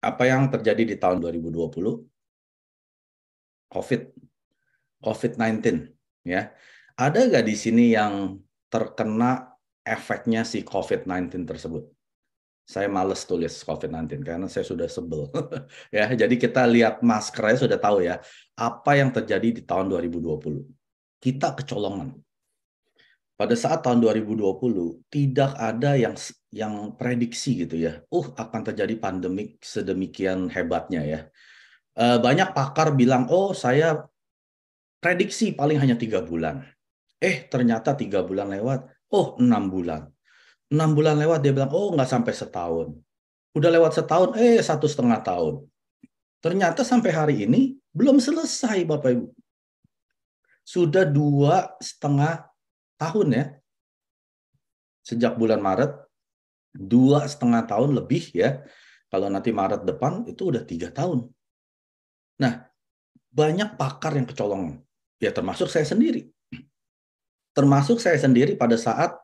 Apa yang terjadi di tahun 2020? COVID-19, ya. Ada nggak di sini yang terkena efeknya si COVID-19 tersebut? Saya males tulis COVID-19 karena saya sudah sebel. Ya, jadi kita lihat maskernya sudah tahu ya apa yang terjadi di tahun 2020. Kita kecolongan. Pada saat tahun 2020 tidak ada yang prediksi gitu ya. Akan terjadi pandemik sedemikian hebatnya ya. Banyak pakar bilang, saya prediksi paling hanya 3 bulan. Ternyata 3 bulan lewat. 6 bulan. 6 bulan lewat, dia bilang, nggak sampai setahun. Udah lewat setahun, 1,5 tahun. Ternyata sampai hari ini belum selesai, Bapak Ibu. Sudah 2,5 tahun ya. Sejak bulan Maret, 2,5 tahun lebih ya. Kalau nanti Maret depan, itu udah 3 tahun. Nah, banyak pakar yang kecolongan. Ya, termasuk saya sendiri. Termasuk saya sendiri pada saat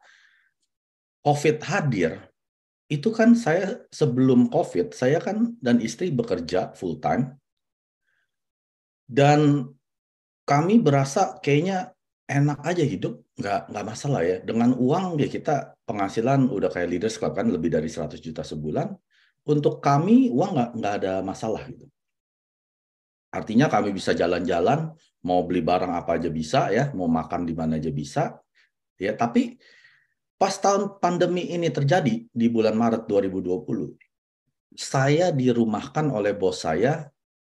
COVID hadir, itu kan saya sebelum COVID, saya kan dan istri bekerja full time, dan kami berasa kayaknya enak aja hidup, nggak masalah ya. Dengan uang ya kita penghasilan udah kayak Leaders Club kan lebih dari 100 juta sebulan. Untuk kami uang nggak ada masalah gitu. Artinya kami bisa jalan-jalan, mau beli barang apa aja bisa ya, mau makan di mana aja bisa. Ya, tapi pas tahun pandemi ini terjadi di bulan Maret 2020, saya dirumahkan oleh bos saya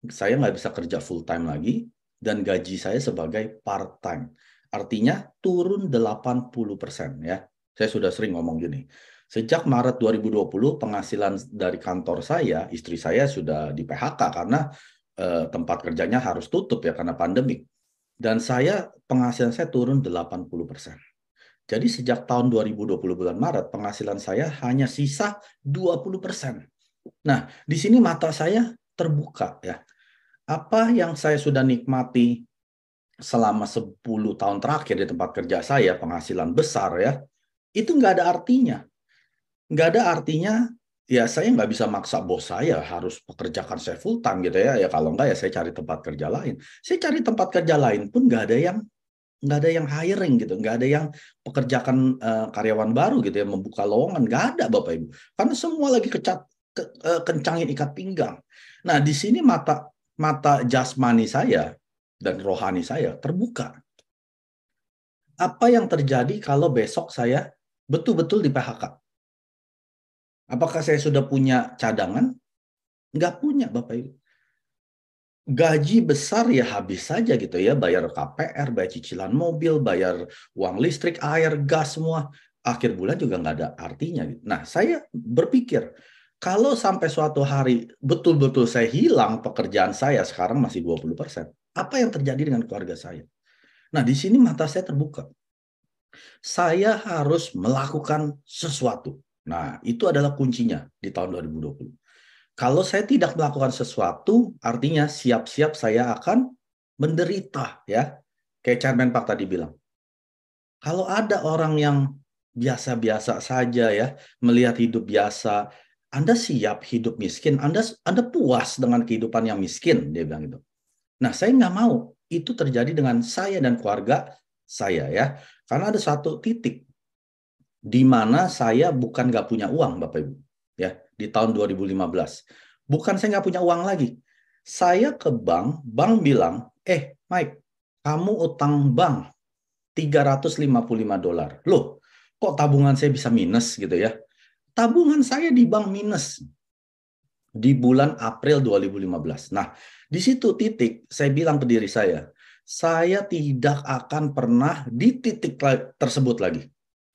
nggak bisa kerja full time lagi, dan gaji saya sebagai part time. Artinya turun 80% ya. Saya sudah sering ngomong gini. Sejak Maret 2020 penghasilan dari kantor saya, istri saya sudah di PHK karena tempat kerjanya harus tutup ya karena pandemik. Dan penghasilan saya turun 80%. Jadi sejak tahun 2020 bulan Maret, penghasilan saya hanya sisa 20%. Nah, di sini mata saya terbuka ya. Apa yang saya sudah nikmati selama 10 tahun terakhir di tempat kerja saya, penghasilan besar ya, itu nggak ada artinya. Nggak ada artinya, ya saya nggak bisa maksa bos saya harus pekerjakan saya full time gitu ya. Ya kalau nggak ya saya cari tempat kerja lain. Saya cari tempat kerja lain pun nggak ada yang hiring gitu, nggak ada yang pekerjakan karyawan baru gitu ya, membuka lowongan, nggak ada Bapak Ibu. Karena semua lagi kencangin ikat pinggang. Nah, di sini mata jasmani saya dan rohani saya terbuka. Apa yang terjadi kalau besok saya betul-betul di PHK? Apakah saya sudah punya cadangan? Nggak punya, Bapak Ibu. Gaji besar ya habis saja gitu ya, bayar KPR, bayar cicilan mobil, bayar uang listrik, air, gas, semua. Akhir bulan juga nggak ada artinya. Nah, saya berpikir, kalau sampai suatu hari betul-betul saya hilang pekerjaan saya, sekarang masih 20%, apa yang terjadi dengan keluarga saya? Nah, di sini mata saya terbuka. Saya harus melakukan sesuatu. Nah, itu adalah kuncinya di tahun 2020. Kalau saya tidak melakukan sesuatu, artinya siap-siap saya akan menderita ya. Kayak Chairman Pak tadi bilang. Kalau ada orang yang biasa-biasa saja ya, melihat hidup biasa, Anda siap hidup miskin, Anda puas dengan kehidupan yang miskin, dia bilang itu. Nah, saya nggak mau itu terjadi dengan saya dan keluarga saya ya. Karena ada satu titik di mana saya bukan nggak punya uang, Bapak Ibu. Ya, di tahun 2015. Bukan saya nggak punya uang lagi. Saya ke bank bilang, Mike, kamu utang bank $355. Loh, kok tabungan saya bisa minus gitu ya? Tabungan saya di bank minus di bulan April 2015. Nah, di situ titik saya bilang ke diri saya tidak akan pernah di titik tersebut lagi.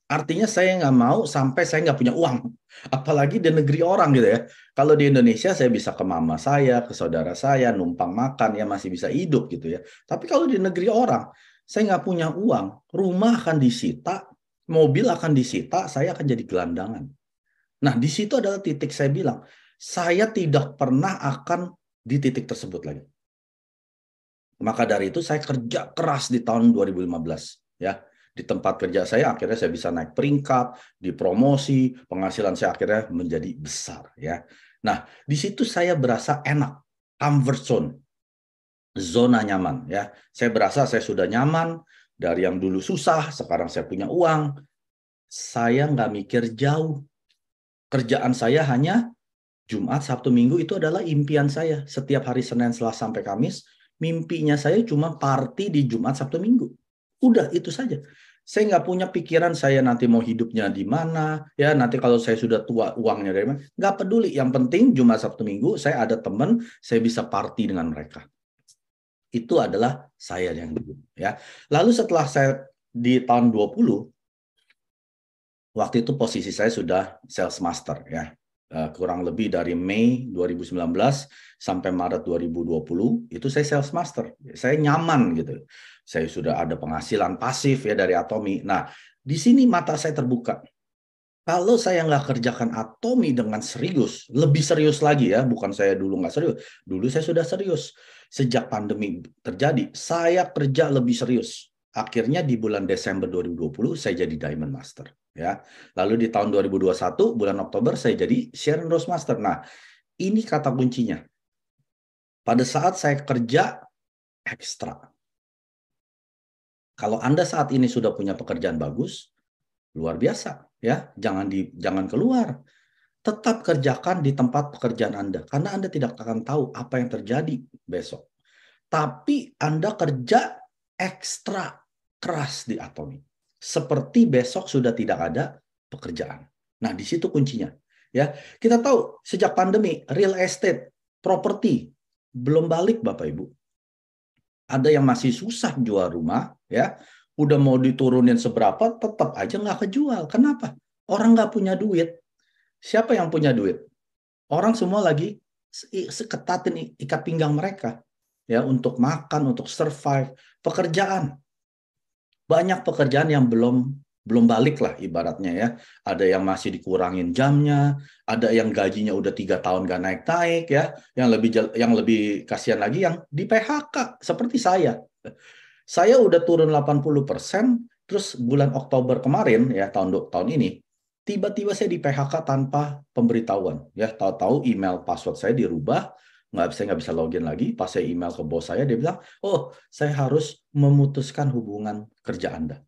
Artinya saya nggak mau sampai saya nggak punya uang. Apalagi di negeri orang gitu ya. Kalau di Indonesia saya bisa ke mama saya, ke saudara saya, numpang makan, ya masih bisa hidup gitu ya. Tapi kalau di negeri orang, saya nggak punya uang, rumah akan disita, mobil akan disita, saya akan jadi gelandangan. Nah, di situ adalah titik saya bilang, saya tidak pernah akan di titik tersebut lagi. Maka dari itu saya kerja keras di tahun 2015 ya. Di tempat kerja saya akhirnya saya bisa naik peringkat, dipromosi, penghasilan saya akhirnya menjadi besar ya. Nah, di situ saya berasa enak, comfort zone, zona nyaman ya. Saya berasa saya sudah nyaman dari yang dulu susah, sekarang saya punya uang. Saya nggak mikir jauh. Kerjaan saya hanya Jumat, Sabtu, Minggu itu adalah impian saya. Setiap hari Senin, Selasa, sampai Kamis, mimpinya saya cuma party di Jumat, Sabtu, Minggu. Udah, itu saja. Saya nggak punya pikiran saya nanti mau hidupnya di mana, ya nanti kalau saya sudah tua uangnya dari mana. Nggak peduli. Yang penting Jumat, Sabtu, Minggu saya ada teman, saya bisa party dengan mereka. Itu adalah saya yang dulu. Ya. Lalu setelah saya di tahun 20, waktu itu posisi saya sudah sales master ya. Kurang lebih dari Mei 2019 sampai Maret 2020 itu saya sales master. Saya nyaman gitu. Saya sudah ada penghasilan pasif ya dari Atomi. Nah, di sini mata saya terbuka. Kalau saya nggak kerjakan Atomi dengan serius, lebih serius lagi ya, bukan saya dulu nggak serius. Dulu saya sudah serius. Sejak pandemi terjadi, saya kerja lebih serius. Akhirnya di bulan Desember 2020 saya jadi Diamond Master. Ya, lalu di tahun 2021 bulan Oktober saya jadi Sharon Rose Master. Nah, ini kata kuncinya. Pada saat saya kerja ekstra. Kalau Anda saat ini sudah punya pekerjaan bagus, luar biasa ya, jangan keluar. Tetap kerjakan di tempat pekerjaan Anda karena Anda tidak akan tahu apa yang terjadi besok. Tapi Anda kerja ekstra keras di Atomi. Seperti besok sudah tidak ada pekerjaan. Nah, di situ kuncinya. Ya, kita tahu sejak pandemi real estate, properti belum balik Bapak Ibu. Ada yang masih susah jual rumah, ya. Udah mau diturunin seberapa, tetap aja nggak kejual. Kenapa? Orang nggak punya duit. Siapa yang punya duit? Orang semua lagi seketatin ikat pinggang mereka ya untuk makan, untuk survive, pekerjaan. Banyak pekerjaan yang belum balik lah ibaratnya ya. Ada yang masih dikurangin jamnya, ada yang gajinya udah 3 tahun gak naik-naik ya. Yang lebih kasihan lagi yang di PHK seperti saya. Saya udah turun 80%, terus bulan Oktober kemarin ya tahun ini tiba-tiba saya di PHK tanpa pemberitahuan ya, tahu-tahu email password saya dirubah, saya nggak bisa login lagi. Pas saya email ke bos saya, dia bilang, oh saya harus memutuskan hubungan kerja Anda,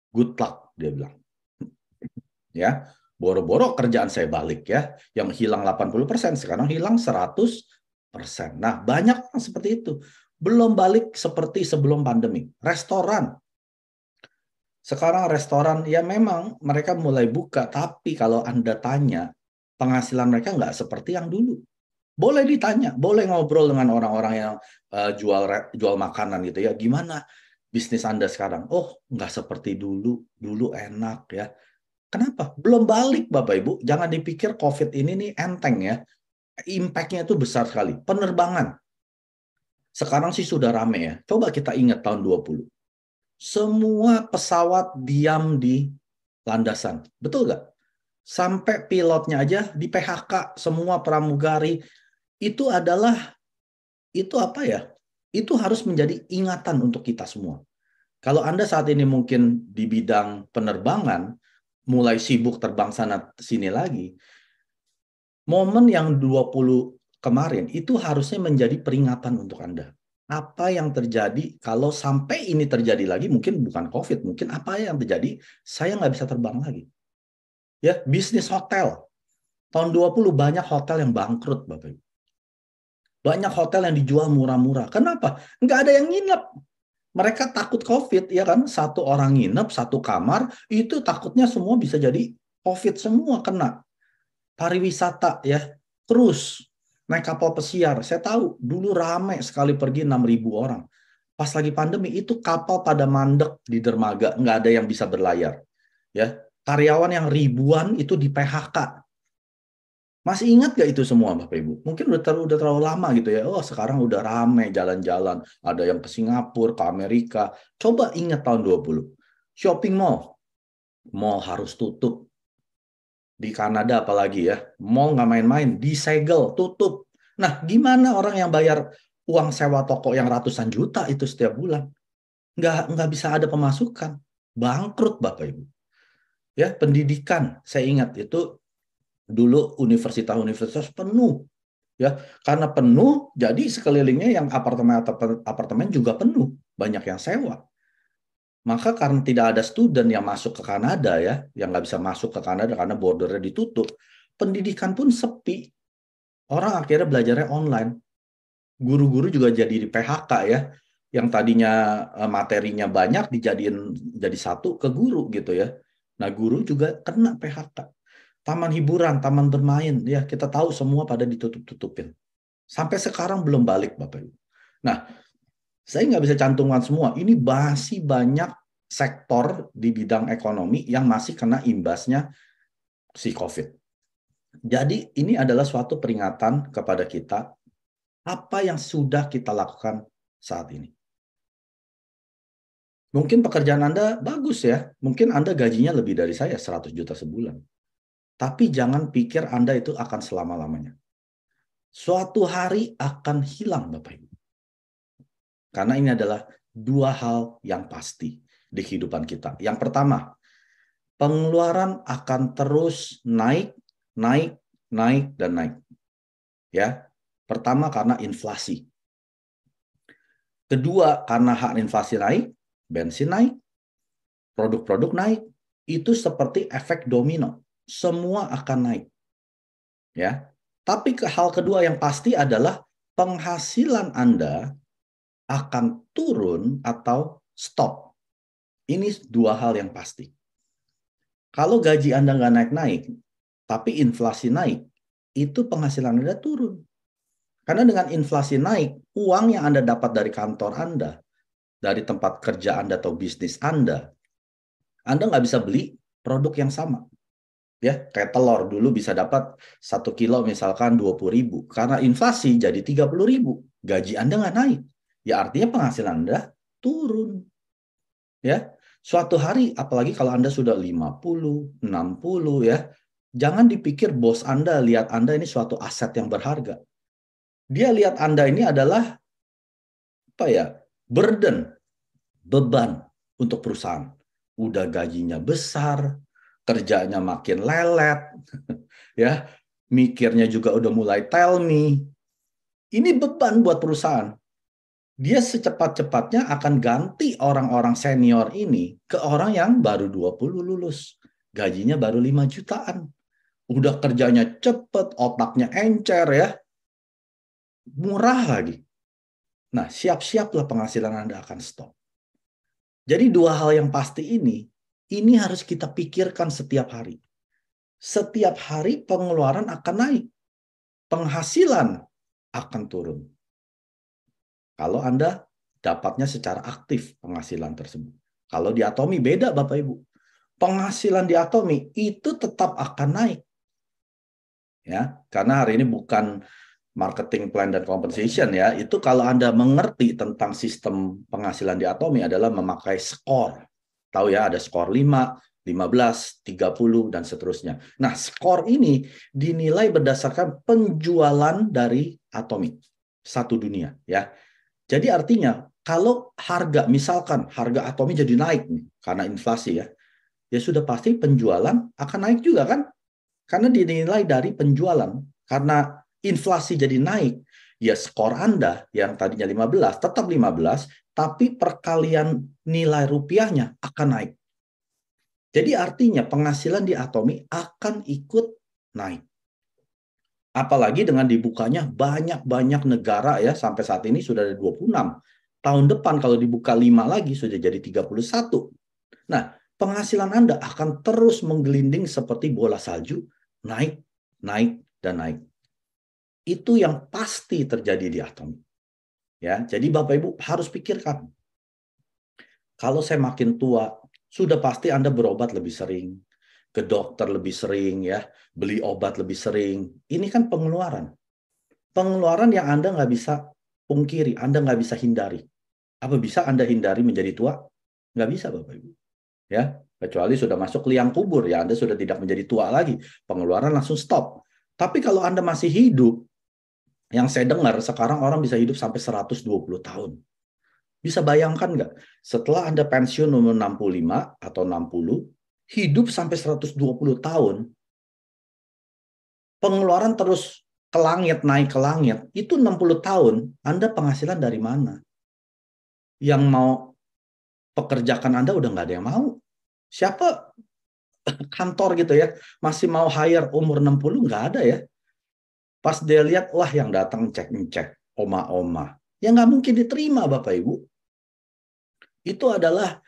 good luck, dia bilang ya. Boro-boro kerjaan saya balik ya, yang hilang 80% sekarang hilang 100%. Nah, banyak yang seperti itu, belum balik seperti sebelum pandemi. Restoran, sekarang restoran ya memang mereka mulai buka, tapi kalau Anda tanya, penghasilan mereka nggak seperti yang dulu. Boleh ditanya, boleh ngobrol dengan orang-orang yang jual makanan gitu ya. Gimana bisnis Anda sekarang? Oh, nggak seperti dulu. Dulu enak ya. Kenapa? Belum balik Bapak Ibu. Jangan dipikir COVID ini nih enteng ya. Impact-nya itu besar sekali. Penerbangan. Sekarang sih sudah rame ya. Coba kita ingat tahun 20. Semua pesawat diam di landasan. Betul nggak? Sampai pilotnya aja di PHK, semua pramugari. Itu apa ya? Itu harus menjadi ingatan untuk kita semua. Kalau Anda saat ini mungkin di bidang penerbangan, mulai sibuk terbang sana sini lagi, momen yang 20 kemarin itu harusnya menjadi peringatan untuk Anda. Apa yang terjadi kalau sampai ini terjadi lagi, mungkin bukan COVID, mungkin apa yang terjadi, saya nggak bisa terbang lagi. Ya, bisnis hotel. Tahun 20 banyak hotel yang bangkrut, Bapak Ibu. Banyak hotel yang dijual murah-murah. Kenapa? Nggak ada yang nginep. Mereka takut COVID, ya kan? Satu orang nginep, satu kamar, itu takutnya semua bisa jadi COVID semua kena. Pariwisata, ya. Cruise, naik kapal pesiar. Saya tahu, dulu ramai sekali pergi 6.000 orang. Pas lagi pandemi, itu kapal pada mandek di dermaga. Nggak ada yang bisa berlayar. Ya, karyawan yang ribuan itu di PHK. Masih ingat gak itu semua Bapak Ibu? Mungkin udah terlalu lama gitu ya. Oh sekarang udah rame jalan-jalan. Ada yang ke Singapura, ke Amerika. Coba ingat tahun 20. Shopping mall. Mall harus tutup. Di Kanada apalagi ya. Mall nggak main-main. Disegel, tutup. Nah gimana orang yang bayar uang sewa toko yang ratusan juta itu setiap bulan? Nggak bisa ada pemasukan. Bangkrut Bapak Ibu. Ya, pendidikan. Saya ingat itu Dulu universitas-universitas penuh, ya. Karena penuh, jadi sekelilingnya yang apartemen juga penuh, banyak yang sewa. Maka karena tidak ada student yang masuk ke Kanada, ya, yang nggak bisa masuk ke Kanada karena bordernya ditutup, pendidikan pun sepi. Orang akhirnya belajarnya online. Guru-guru juga jadi di PHK, ya. Yang tadinya materinya banyak dijadiin jadi satu ke guru gitu, ya. Nah, guru juga kena PHK. Taman hiburan, taman bermain, ya kita tahu semua pada ditutup-tutupin. Sampai sekarang belum balik, Bapak Ibu. Nah, saya nggak bisa cantumkan semua. Ini masih banyak sektor di bidang ekonomi yang masih kena imbasnya si COVID. Jadi ini adalah suatu peringatan kepada kita apa yang sudah kita lakukan saat ini. Mungkin pekerjaan Anda bagus, ya. Mungkin Anda gajinya lebih dari saya 100 juta sebulan. Tapi jangan pikir Anda itu akan selama-lamanya. Suatu hari akan hilang, Bapak Ibu. Karena ini adalah dua hal yang pasti di kehidupan kita. Yang pertama, pengeluaran akan terus naik, naik, naik, dan naik. Ya, pertama karena inflasi. Kedua, karena hak inflasi naik, bensin naik, produk-produk naik. Itu seperti efek domino. Semua akan naik. Ya. Tapi hal kedua yang pasti adalah penghasilan Anda akan turun atau stop. Ini dua hal yang pasti. Kalau gaji Anda nggak naik-naik, tapi inflasi naik, itu penghasilan Anda turun. Karena dengan inflasi naik, uang yang Anda dapat dari kantor Anda, dari tempat kerja Anda atau bisnis Anda nggak bisa beli produk yang sama. Ya, kayak telur dulu bisa dapat 1 kilo misalkan 20.000. Karena inflasi jadi 30.000. Gaji Anda nggak naik. Ya artinya penghasilan Anda turun. Ya, suatu hari apalagi kalau Anda sudah 50, 60, ya. Jangan dipikir bos Anda lihat Anda ini suatu aset yang berharga. Dia lihat Anda ini adalah apa ya? Burden, beban untuk perusahaan. Udah gajinya besar, kerjanya makin lelet, ya. Mikirnya juga udah mulai tell me. Ini beban buat perusahaan. Dia secepat-cepatnya akan ganti orang-orang senior ini ke orang yang baru 20 lulus. Gajinya baru 5 jutaan. Udah kerjanya cepet, otaknya encer, ya. Murah lagi. Nah, siap-siaplah penghasilan Anda akan stop. Jadi dua hal yang pasti ini harus kita pikirkan setiap hari. Setiap hari pengeluaran akan naik. Penghasilan akan turun. Kalau Anda dapatnya secara aktif penghasilan tersebut. Kalau di Atomi beda, Bapak Ibu. Penghasilan di Atomi itu tetap akan naik. Ya, karena hari ini bukan marketing plan dan compensation, ya. Itu kalau Anda mengerti tentang sistem penghasilan di Atomi adalah memakai skor. Tahu ya, ada skor 5, 15, 30, dan seterusnya. Nah, skor ini dinilai berdasarkan penjualan dari Atomi. Satu dunia, ya. Jadi artinya, kalau harga, misalkan harga Atomi jadi naik nih, karena inflasi, ya. Ya sudah pasti penjualan akan naik juga, kan? Karena dinilai dari penjualan. Karena inflasi jadi naik, ya skor Anda yang tadinya 15, tetap 15, tapi perkalian nilai rupiahnya akan naik. Jadi artinya penghasilan di Atomi akan ikut naik. Apalagi dengan dibukanya banyak-banyak negara, ya, sampai saat ini sudah ada 26. Tahun depan kalau dibuka 5 lagi sudah jadi 31. Nah, penghasilan Anda akan terus menggelinding seperti bola salju, naik, naik, dan naik. Itu yang pasti terjadi di Atomi. Ya, jadi Bapak Ibu harus pikirkan. Kalau saya makin tua, sudah pasti Anda berobat lebih sering, ke dokter lebih sering, ya, beli obat lebih sering. Ini kan pengeluaran. Pengeluaran yang Anda nggak bisa pungkiri, Anda nggak bisa hindari. Apa bisa Anda hindari menjadi tua? Nggak bisa, Bapak Ibu. Ya, kecuali sudah masuk liang kubur, ya Anda sudah tidak menjadi tua lagi. Pengeluaran langsung stop. Tapi kalau Anda masih hidup, yang saya dengar sekarang orang bisa hidup sampai 120 tahun. Bisa bayangkan nggak? Setelah Anda pensiun umur 65 atau 60, hidup sampai 120 tahun, pengeluaran terus ke langit, naik ke langit, itu 60 tahun, Anda penghasilan dari mana? Yang mau pekerjakan Anda udah nggak ada yang mau. Siapa kantor gitu ya, masih mau hire umur 60, nggak ada ya. Pas dia lihat, wah yang datang cek-cek, oma-oma. Ya nggak mungkin diterima Bapak Ibu. Itu adalah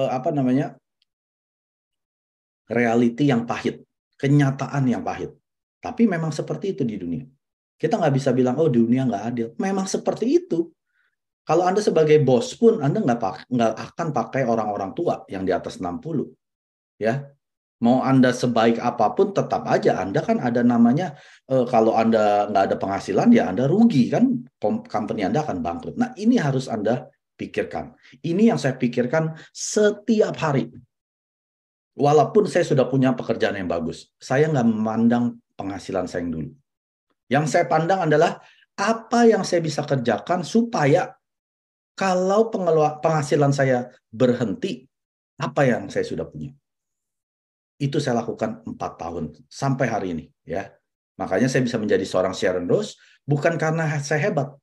apa namanya, reality yang pahit, kenyataan yang pahit. Tapi memang seperti itu di dunia. Kita nggak bisa bilang, oh dunia nggak adil. Memang seperti itu. Kalau Anda sebagai bos pun, Anda nggak akan pakai orang-orang tua yang di atas 60. Ya, mau Anda sebaik apapun, tetap aja Anda kan ada namanya, kalau Anda nggak ada penghasilan, ya Anda rugi kan, company Anda akan bangkrut. Nah, ini harus Anda pikirkan. Ini yang saya pikirkan setiap hari. Walaupun saya sudah punya pekerjaan yang bagus, saya nggak memandang penghasilan saya yang dulu. Yang saya pandang adalah apa yang saya bisa kerjakan supaya kalau penghasilan saya berhenti, apa yang saya sudah punya. Itu saya lakukan 4 tahun sampai hari ini. Ya, makanya saya bisa menjadi seorang Sharon Rose bukan karena saya hebat,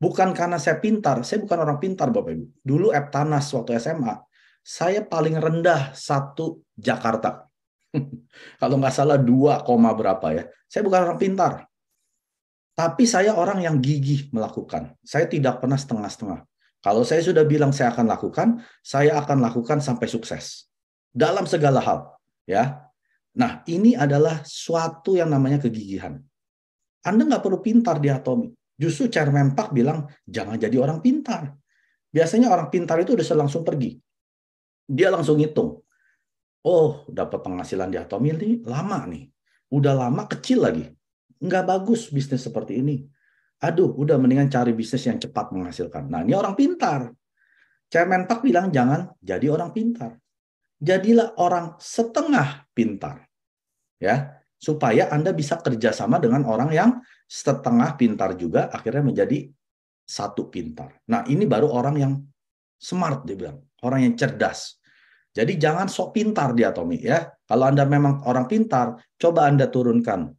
bukan karena saya pintar. Saya bukan orang pintar, Bapak Ibu. Dulu Eptanas waktu SMA, saya paling rendah 1 Jakarta. Kalau nggak salah 2, berapa ya. Saya bukan orang pintar. Tapi saya orang yang gigih melakukan. Saya tidak pernah setengah-setengah. Kalau saya sudah bilang saya akan lakukan sampai sukses. Dalam segala hal. Ya. Nah, ini adalah suatu yang namanya kegigihan. Anda nggak perlu pintar di Atomi. Justru Chairman Park bilang, jangan jadi orang pintar. Biasanya orang pintar itu udah langsung pergi. Dia langsung hitung. Oh, dapat penghasilan di Atomi ini lama nih. Udah lama, kecil lagi. Nggak bagus bisnis seperti ini. Aduh, udah mendingan cari bisnis yang cepat menghasilkan. Nah, ini orang pintar. Chairman Park bilang, jangan jadi orang pintar. Jadilah orang setengah pintar. Ya, supaya Anda bisa kerjasama dengan orang yang setengah pintar juga, akhirnya menjadi 1 pintar. Nah, ini baru orang yang smart, dia bilang. Orang yang cerdas. Jadi jangan sok pintar di Atomi ya. Kalau Anda memang orang pintar, coba Anda turunkan.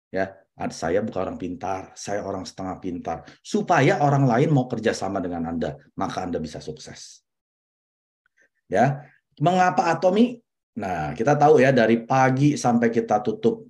Ya, saya bukan orang pintar, saya orang setengah pintar. Supaya orang lain mau kerjasama dengan Anda, maka Anda bisa sukses. Ya, mengapa Atomi? Nah, kita tahu ya dari pagi sampai kita tutup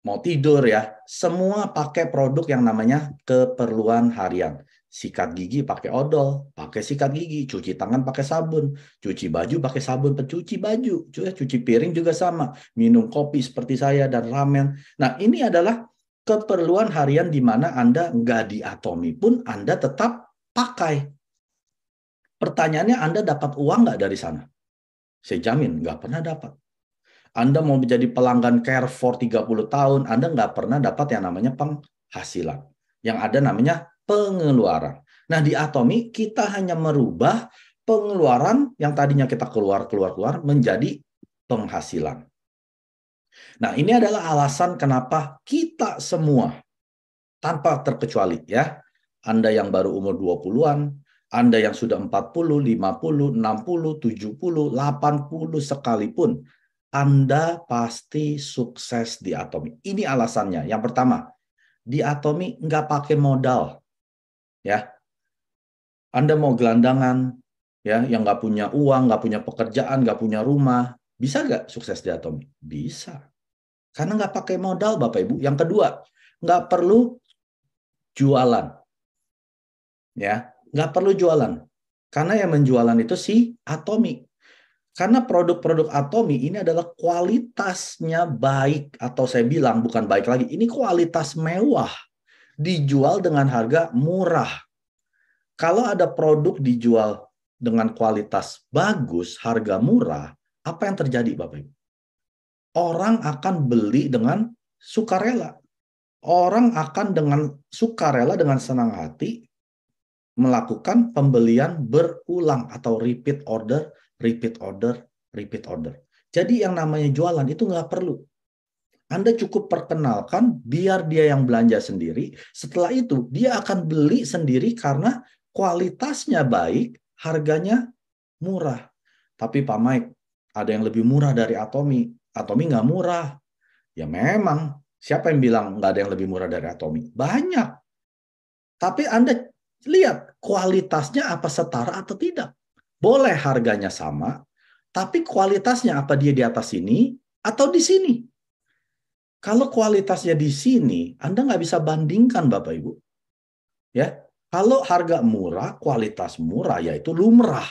mau tidur ya, semua pakai produk yang namanya keperluan harian. Sikat gigi pakai odol, pakai sikat gigi, cuci tangan pakai sabun, cuci baju pakai sabun pencuci baju, cuci piring juga sama, minum kopi seperti saya dan ramen. Nah, ini adalah keperluan harian di mana Anda nggak di Atomi pun Anda tetap pakai. Pertanyaannya, Anda dapat uang nggak dari sana? Saya jamin nggak pernah dapat. Anda mau menjadi pelanggan Carrefour 30 tahun, Anda nggak pernah dapat yang namanya penghasilan. Yang ada namanya pengeluaran. Nah, di Atomi kita hanya merubah pengeluaran yang tadinya kita keluar menjadi penghasilan. Nah, ini adalah alasan kenapa kita semua, tanpa terkecuali ya, Anda yang baru umur 20-an, Anda yang sudah 40, 50, 60, 70, 80 sekalipun, Anda pasti sukses di Atomi. Ini alasannya. Yang pertama, di Atomi nggak pakai modal. Ya, Anda mau gelandangan, ya, yang nggak punya uang, nggak punya pekerjaan, nggak punya rumah, bisa nggak sukses di Atomi? Bisa. Karena nggak pakai modal, Bapak Ibu. Yang kedua, nggak perlu jualan. Ya, nggak perlu jualan. Karena yang menjualan itu si Atomi. Karena produk-produk Atomi ini adalah kualitasnya baik, atau saya bilang bukan baik lagi, ini kualitas mewah, dijual dengan harga murah. Kalau ada produk dijual dengan kualitas bagus, harga murah, apa yang terjadi Bapak Ibu? Orang akan beli dengan sukarela. Orang akan dengan sukarela, dengan senang hati, melakukan pembelian berulang atau repeat order, repeat order, repeat order. Jadi yang namanya jualan itu nggak perlu. Anda cukup perkenalkan, biar dia yang belanja sendiri. Setelah itu, dia akan beli sendiri karena kualitasnya baik, harganya murah. Tapi Pak Mike, ada yang lebih murah dari Atomi. Atomi nggak murah. Ya memang, siapa yang bilang nggak ada yang lebih murah dari Atomi? Banyak. Tapi Anda lihat kualitasnya apa setara atau tidak. Boleh harganya sama, tapi kualitasnya apa dia di atas sini atau di sini. Kalau kualitasnya di sini, Anda nggak bisa bandingkan Bapak Ibu. Ya, kalau harga murah, kualitas murah, yaitu lumrah.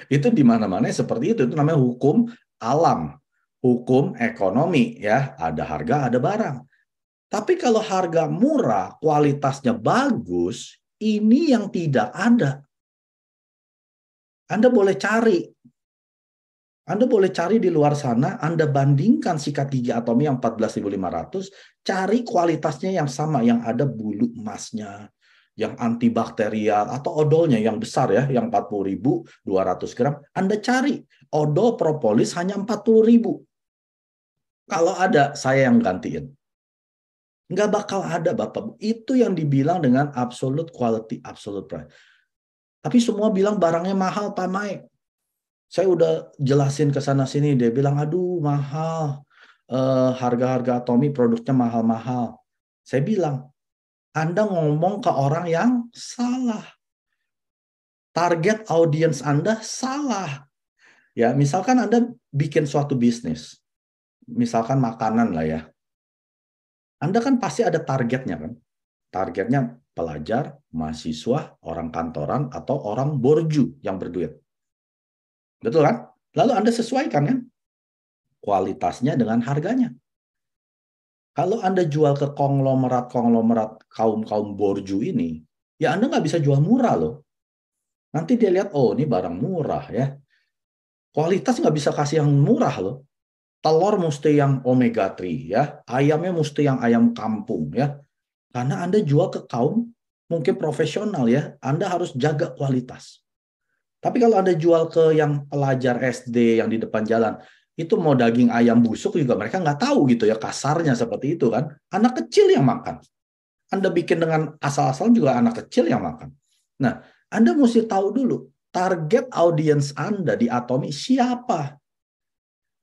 Itu di mana-mana seperti itu namanya hukum alam, hukum ekonomi ya, ada harga, ada barang. Tapi kalau harga murah, kualitasnya bagus, ini yang tidak ada. Anda boleh cari. Anda boleh cari di luar sana, Anda bandingkan sikat gigi Atomi yang 14.500, cari kualitasnya yang sama, yang ada bulu emasnya, yang antibakterial, atau odolnya yang besar ya, yang 40.200 gram. Anda cari, odol propolis hanya 40.000. Kalau ada, saya yang gantiin. Nggak bakal ada Bapak. Itu yang dibilang dengan absolute quality, absolute price. Tapi semua bilang barangnya mahal Pak Mike. Saya udah jelasin ke sana-sini, dia bilang, aduh mahal. Harga-harga Atomi produknya mahal-mahal. Saya bilang, Anda ngomong ke orang yang salah. Target audience Anda salah. Ya, misalkan Anda bikin suatu bisnis. Misalkan makanan lah ya. Anda kan pasti ada targetnya kan. Targetnya pelajar, mahasiswa, orang kantoran, atau orang borju yang berduit. Betul kan? Lalu Anda sesuaikan kan kualitasnya dengan harganya. Kalau Anda jual ke konglomerat kaum borju ini, ya Anda nggak bisa jual murah loh. Nanti dia lihat, oh ini barang murah ya. Kualitas nggak bisa kasih yang murah loh. Telur mesti yang omega 3 ya. Ayamnya mesti yang ayam kampung ya. Karena Anda jual ke kaum mungkin profesional ya. Anda harus jaga kualitas. Tapi kalau Anda jual ke yang pelajar SD yang di depan jalan, itu mau daging ayam busuk juga mereka nggak tahu gitu ya, kasarnya seperti itu kan. Anak kecil yang makan. Anda bikin dengan asal-asalan juga anak kecil yang makan. Nah, Anda mesti tahu dulu, target audience Anda di Atomi siapa?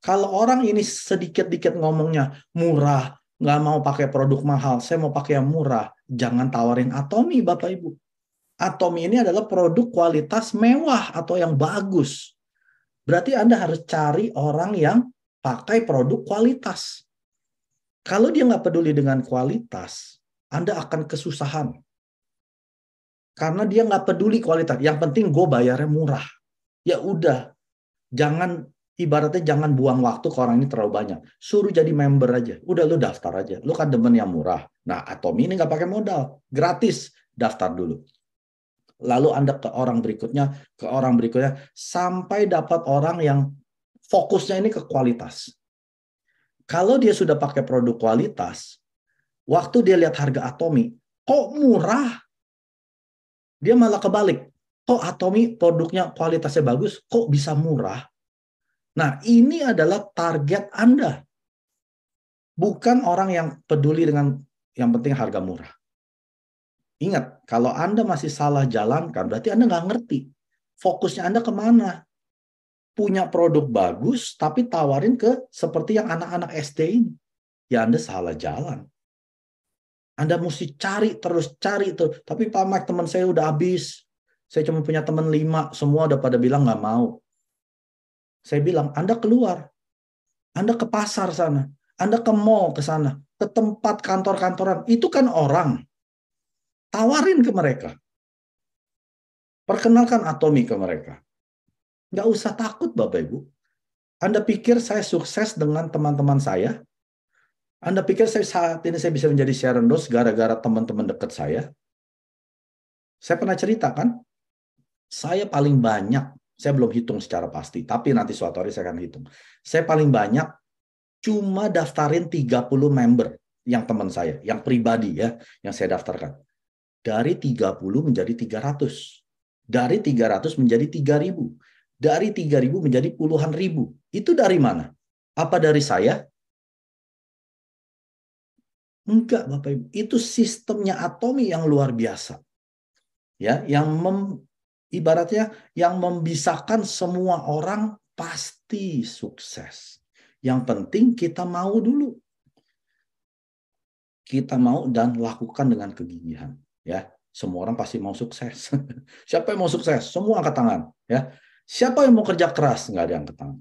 Kalau orang ini sedikit-dikit ngomongnya murah, nggak mau pakai produk mahal, saya mau pakai yang murah, jangan tawarin Atomi Bapak Ibu. Atomi ini adalah produk kualitas mewah atau yang bagus. Berarti Anda harus cari orang yang pakai produk kualitas. Kalau dia nggak peduli dengan kualitas, Anda akan kesusahan. Karena dia nggak peduli kualitas. Yang penting gue bayarnya murah. Ya udah, ibaratnya jangan buang waktu ke orang ini terlalu banyak. Suruh jadi member aja. Udah lu daftar aja. Lu kan demen yang murah. Nah, Atomi ini nggak pakai modal. Gratis. Daftar dulu. Lalu Anda ke orang berikutnya, sampai dapat orang yang fokusnya ini ke kualitas. Kalau dia sudah pakai produk kualitas, waktu dia lihat harga Atomi, kok murah? Dia malah kebalik. Kok Atomi produknya kualitasnya bagus, kok bisa murah? Nah, ini adalah target Anda. Bukan orang yang peduli dengan yang penting harga murah. Ingat, kalau Anda masih salah jalankan, berarti Anda nggak ngerti. Fokusnya Anda kemana? Punya produk bagus, tapi tawarin ke seperti yang anak-anak SD ini. Ya Anda salah jalan. Anda mesti cari terus. Tapi Pak Mike, teman saya udah habis. Saya cuma punya teman 5, semua udah pada bilang nggak mau. Saya bilang, Anda keluar. Anda ke pasar sana. Anda ke mall ke sana. Ke tempat kantor-kantoran. Itu kan orang. Tawarin ke mereka. Perkenalkan Atomi ke mereka. Nggak usah takut Bapak Ibu. Anda pikir saya sukses dengan teman-teman saya? Anda pikir saat ini saya bisa menjadi Sharon Rose gara-gara teman-teman dekat saya? Saya pernah cerita kan? Saya paling banyak, saya belum hitung secara pasti, tapi nanti suatu hari saya akan hitung. Saya paling banyak cuma daftarin 30 member yang teman saya, yang pribadi ya, yang saya daftarkan. Dari 30 menjadi 300. Dari 300 menjadi 3.000. Dari 3.000 menjadi puluhan ribu. Itu dari mana? Apa dari saya? Enggak, Bapak Ibu. Itu sistemnya Atomi yang luar biasa. Ya, ibaratnya yang membisahkan semua orang pasti sukses. Yang penting kita mau dulu. kita mau dan lakukan dengan kegigihan. Ya, semua orang pasti mau sukses. Siapa yang mau sukses? Semua angkat tangan. Ya, siapa yang mau kerja keras? Nggak ada yang angkat tangan.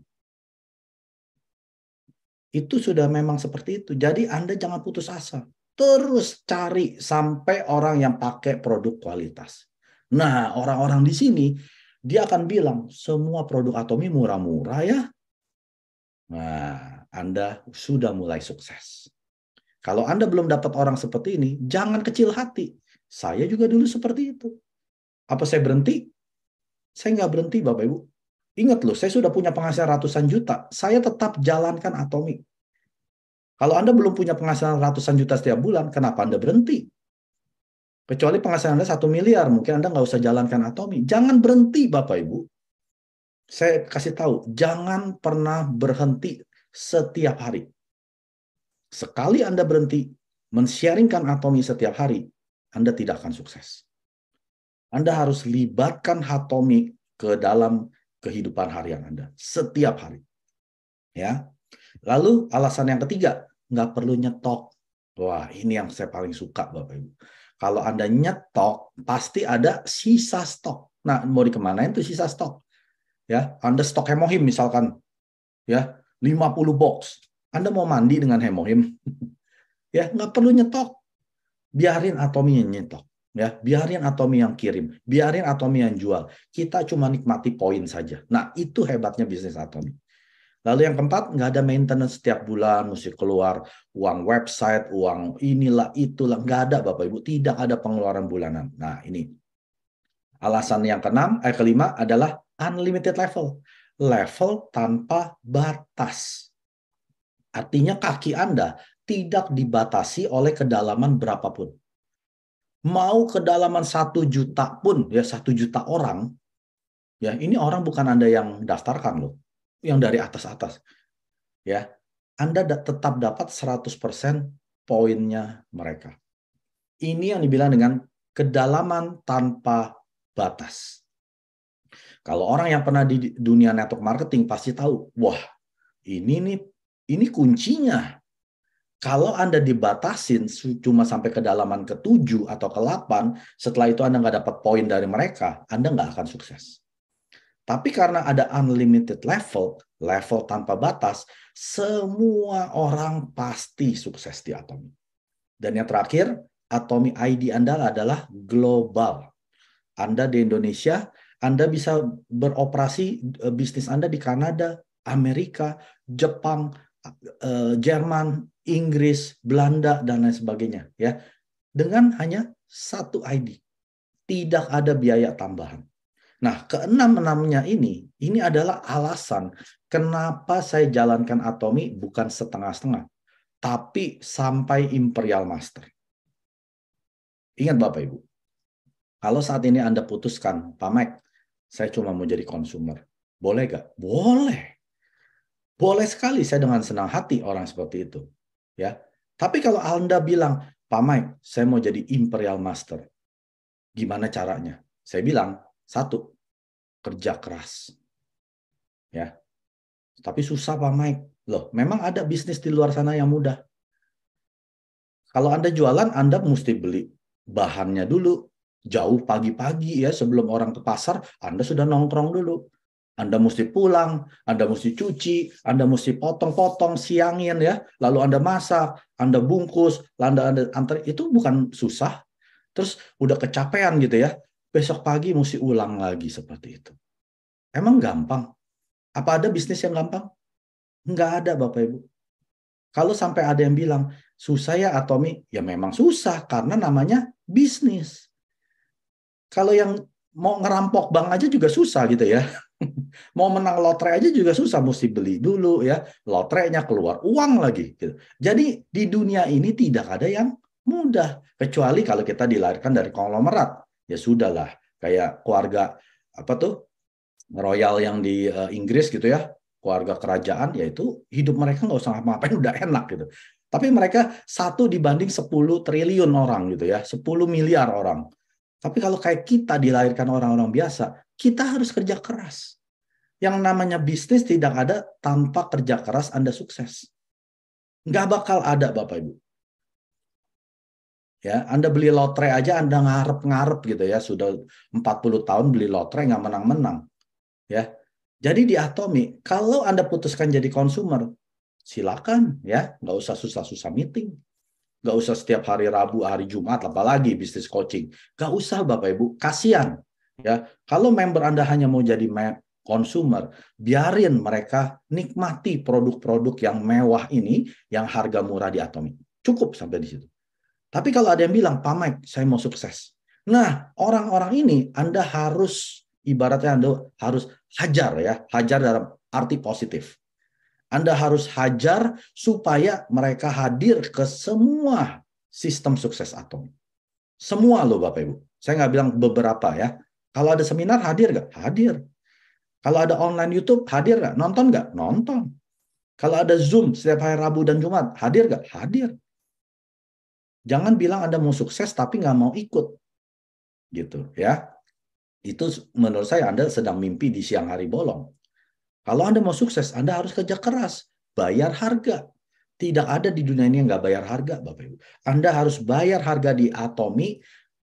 Itu sudah memang seperti itu. Jadi Anda jangan putus asa. Terus cari sampai orang yang pakai produk kualitas. Nah, orang-orang di sini, dia akan bilang, semua produk Atomi murah-murah ya. Nah, Anda sudah mulai sukses. Kalau Anda belum dapat orang seperti ini, jangan kecil hati. Saya juga dulu seperti itu. Apa saya berhenti? Saya nggak berhenti, Bapak Ibu. Ingat loh, saya sudah punya penghasilan ratusan juta. Saya tetap jalankan Atomi. Kalau Anda belum punya penghasilan ratusan juta setiap bulan, kenapa Anda berhenti? Kecuali penghasilan Anda 1 miliar, mungkin Anda nggak usah jalankan Atomi. Jangan berhenti, Bapak Ibu. Saya kasih tahu, jangan pernah berhenti setiap hari. Sekali Anda berhenti men-sharingkan Atomi setiap hari, Anda tidak akan sukses. Anda harus libatkan Atomi ke dalam kehidupan harian Anda setiap hari. Ya. Lalu alasan yang ketiga, nggak perlu nyetok. Wah, ini yang saya paling suka, Bapak Ibu. Kalau Anda nyetok, pasti ada sisa stok. Nah, mau dikemanain tuh sisa stok? Ya, Anda stok hemohim misalkan, ya 50 box. Anda mau mandi dengan hemohim? Ya, nggak perlu nyetok. Biarin Atomi yang nyetok. Ya, biarin Atomi yang kirim. Biarin Atomi yang jual. Kita cuma nikmati poin saja. Nah, itu hebatnya bisnis Atomi. Lalu yang keempat, nggak ada maintenance setiap bulan, mesti keluar uang website, uang inilah, itulah. Nggak ada, Bapak Ibu. Tidak ada pengeluaran bulanan. Nah, ini. Alasan yang kelima adalah unlimited level. Level tanpa batas. Artinya kaki Anda tidak dibatasi oleh kedalaman berapapun. Mau kedalaman 1 juta pun, ya 1 juta orang, ya ini orang bukan Anda yang daftarkan loh, yang dari atas-atas. Ya, Anda tetap dapat 100% poinnya mereka. Ini yang dibilang dengan kedalaman tanpa batas. Kalau orang yang pernah di dunia network marketing pasti tahu, wah ini kuncinya. Kalau Anda dibatasin cuma sampai kedalaman ke-7 atau ke-8, setelah itu Anda nggak dapat poin dari mereka, Anda nggak akan sukses. Tapi karena ada unlimited level, level tanpa batas, semua orang pasti sukses di Atomi. Dan yang terakhir, Atomi ID Anda adalah global. Anda di Indonesia, Anda bisa beroperasi bisnis Anda di Kanada, Amerika, Jepang, Jerman, Inggris, Belanda, dan lain sebagainya. Ya, dengan hanya satu ID. Tidak ada biaya tambahan. Nah, keenam-enamnya ini adalah alasan kenapa saya jalankan Atomi bukan setengah-setengah, tapi sampai Imperial Master. Ingat Bapak Ibu, kalau saat ini Anda putuskan, Pak Mike, saya cuma mau jadi konsumer. Boleh gak? Boleh. Boleh sekali, saya dengan senang hati orang seperti itu. Ya. Tapi kalau Anda bilang, Pak Mike, saya mau jadi Imperial Master. Gimana caranya? Saya bilang, satu, kerja keras. Ya. Tapi susah Pak Mike. Loh, memang ada bisnis di luar sana yang mudah. Kalau Anda jualan, Anda mesti beli bahannya dulu. Jauh pagi-pagi ya, sebelum orang ke pasar, Anda sudah nongkrong dulu. Anda mesti pulang, Anda mesti cuci, Anda mesti potong-potong, siangin ya, lalu Anda masak, Anda bungkus, lalu Anda antar, itu bukan susah. Terus udah kecapean gitu ya, besok pagi mesti ulang lagi seperti itu. Emang gampang? Apa ada bisnis yang gampang? Enggak ada Bapak Ibu. Kalau sampai ada yang bilang, susah ya Atomi, ya memang susah karena namanya bisnis. Kalau yang mau ngerampok bank aja juga susah gitu ya. Mau menang lotre aja juga susah, mesti beli dulu ya, lotrenya keluar uang lagi. Gitu. Jadi di dunia ini tidak ada yang mudah, kecuali kalau kita dilahirkan dari konglomerat. Ya sudahlah, kayak keluarga apa tuh royal yang di Inggris gitu ya, keluarga kerajaan, yaitu hidup mereka nggak usah ngapa-ngapain udah enak gitu. Tapi mereka 1 dibanding 10 triliun orang gitu ya, 10 miliar orang. Tapi kalau kayak kita dilahirkan orang-orang biasa, kita harus kerja keras. Yang namanya bisnis tidak ada tanpa kerja keras Anda sukses. Nggak bakal ada Bapak Ibu. Ya, Anda beli lotre aja Anda ngarep-ngarep gitu ya, sudah 40 tahun beli lotre nggak menang-menang. Ya. Jadi di Atomi, kalau Anda putuskan jadi konsumer, silakan ya, nggak usah susah-susah meeting. Nggak usah setiap hari Rabu, hari Jumat, apalagi bisnis coaching. Nggak usah Bapak Ibu, kasihan. Ya, kalau member Anda hanya mau jadi consumer, biarin mereka nikmati produk-produk yang mewah ini, yang harga murah di Atomi. Cukup sampai di situ. Tapi kalau ada yang bilang, Pak Mike, saya mau sukses. Nah, orang-orang ini Anda harus, ibaratnya Anda harus hajar ya, hajar dalam arti positif. Anda harus hajar supaya mereka hadir ke semua sistem sukses Atom. Semua loh Bapak Ibu. Saya nggak bilang beberapa ya. Kalau ada seminar hadir nggak? Hadir. Kalau ada online YouTube hadir nggak? Nonton nggak? Nonton. Kalau ada Zoom setiap hari Rabu dan Jumat hadir nggak? Hadir. Jangan bilang Anda mau sukses tapi nggak mau ikut. Gitu ya. Itu menurut saya Anda sedang mimpi di siang hari bolong. Kalau Anda mau sukses, Anda harus kerja keras, bayar harga. Tidak ada di dunia ini yang nggak bayar harga, Bapak Ibu. Anda harus bayar harga di Atomi.